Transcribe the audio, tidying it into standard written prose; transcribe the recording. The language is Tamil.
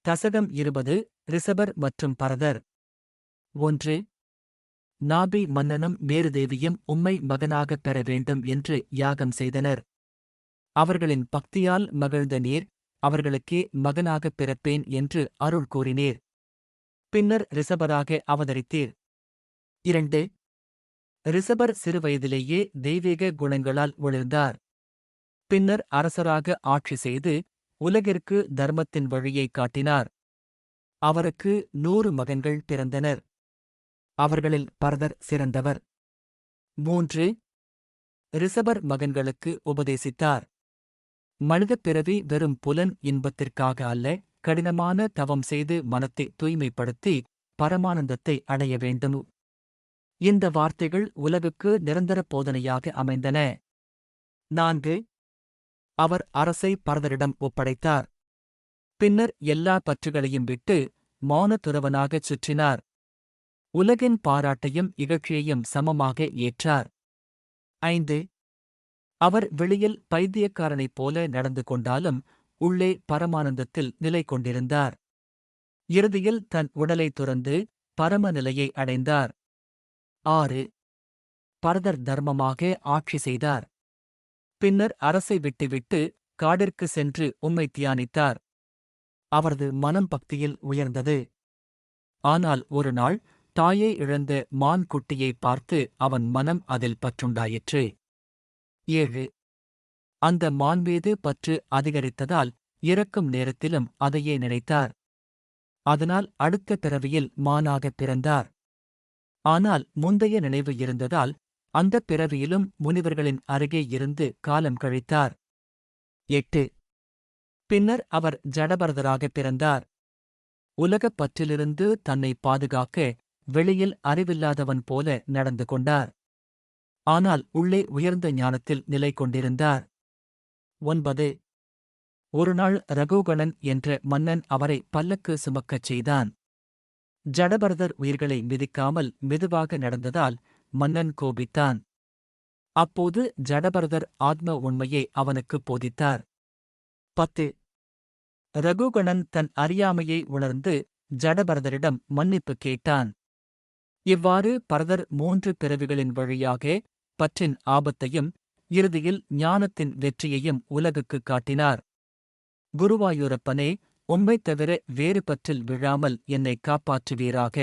தசகம் 20 ரிசபர் மற்றும் பரதர். 1. நாபி மன்னனும் மேருதேவியும் உம்மை மகனாகப் பெற வேண்டும் என்று யாகம் செய்தனர். அவர்களின் பக்தியால் மகிழ்ந்த நீர், அவர்களுக்கே மகனாகப் பிறப்பேன் என்று அருள் கூறினீர். பின்னர் ரிசபராக அவதரித்தீர். 2. ரிசபர் சிறுவயதிலேயே தெய்வீக குணங்களால் ஒளிர்ந்தார். பின்னர் அரசராக ஆட்சி செய்து உலகிற்கு தர்மத்தின் வழியைக் காட்டினார். அவருக்கு 100 மகன்கள் பிறந்தனர். அவர்களில் பரதர் சிறந்தவர். 3. ரிசபர் மகன்களுக்கு உபதேசித்தார். மனிதப் பிறவி வெறும் புலன் இன்பத்திற்காக அல்ல, கடினமான தவம் செய்து மனத்தை தூய்மைப்படுத்தி பரமானந்தத்தை அடைய வேண்டும். இந்த வார்த்தைகள் உலகுக்கு நிரந்தர போதனையாக அமைந்தன. 4. அவர் அரசை பரதரிடம் ஒப்படைத்தார். பின்னர் எல்லா பற்றுகளையும் விட்டு மௌனத்துறவனாகச் சுற்றினார். உலகின் பாராட்டையும் இகழ்ச்சியையும் சமமாக ஏற்றார். 5. அவர் வெளியில் பைத்தியக்காரனைப் போல நடந்து கொண்டாலும் உள்ளே பரமானந்தத்தில் நிலை கொண்டிருந்தார். இறுதியில் தன் உடலை துறந்து பரம நிலையை அடைந்தார். 6. பரதர் தர்மமாக ஆட்சி செய்தார். பின்னர் அரசை விட்டுவிட்டு காடிற்கு சென்று உம்மை தியானித்தார். அவரது மனம் பக்தியில் உயர்ந்தது. ஆனால் ஒரு நாள் தாயை இழந்த மான் குட்டியைப் பார்த்து அவன் மனம் அதில் பற்றுண்டாயிற்று. 7. அந்த மான் மீது பற்று அதிகரித்ததால் இறக்கும் நேரத்திலும் அதையே நினைத்தார். அதனால் அடுத்த பிறவியில் மானாகப் பிறந்தார். ஆனால் முந்தைய நினைவு இருந்ததால் அந்தப் பிறவியிலும் முனிவர்களின் அருகே இருந்து காலம் கழித்தார். 8. பின்னர் அவர் ஜடபரதராகப் பிறந்தார். உலகப் பற்றிலிருந்து தன்னை பாதுகாக்க வெளியில் அறிவில்லாதவன் போல நடந்து கொண்டார். ஆனால் உள்ளே உயர்ந்த ஞானத்தில் நிலை கொண்டிருந்தார். 9. ஒருநாள் ரகுகணன் என்ற மன்னன் அவரை பல்லக்கு சுமக்கச் செய்தான். ஜடபரதர் உயிர்களை மிதிக்காமல் மெதுவாக நடந்ததால் மன்னன் கோபித்தான். அப்போது ஜடபரதர் ஆத்ம உண்மையை அவனுக்குப் போதித்தார். 10. ரகுகணன் தன் அறியாமையை உணர்ந்து ஜடபரதரிடம் மன்னிப்பு கேட்டான். இவ்வாறு பரதர் 3 பிறவிகளின் வழியாக பற்றின் ஆபத்தையும் இறுதியில் ஞானத்தின் வெற்றியையும் உலகுக்குக் காட்டினார். குருவாயூரப்பனே, உம்மைத் தவிர வேறு பற்றில் விழாமல் என்னைக் காப்பாற்றுவீராக.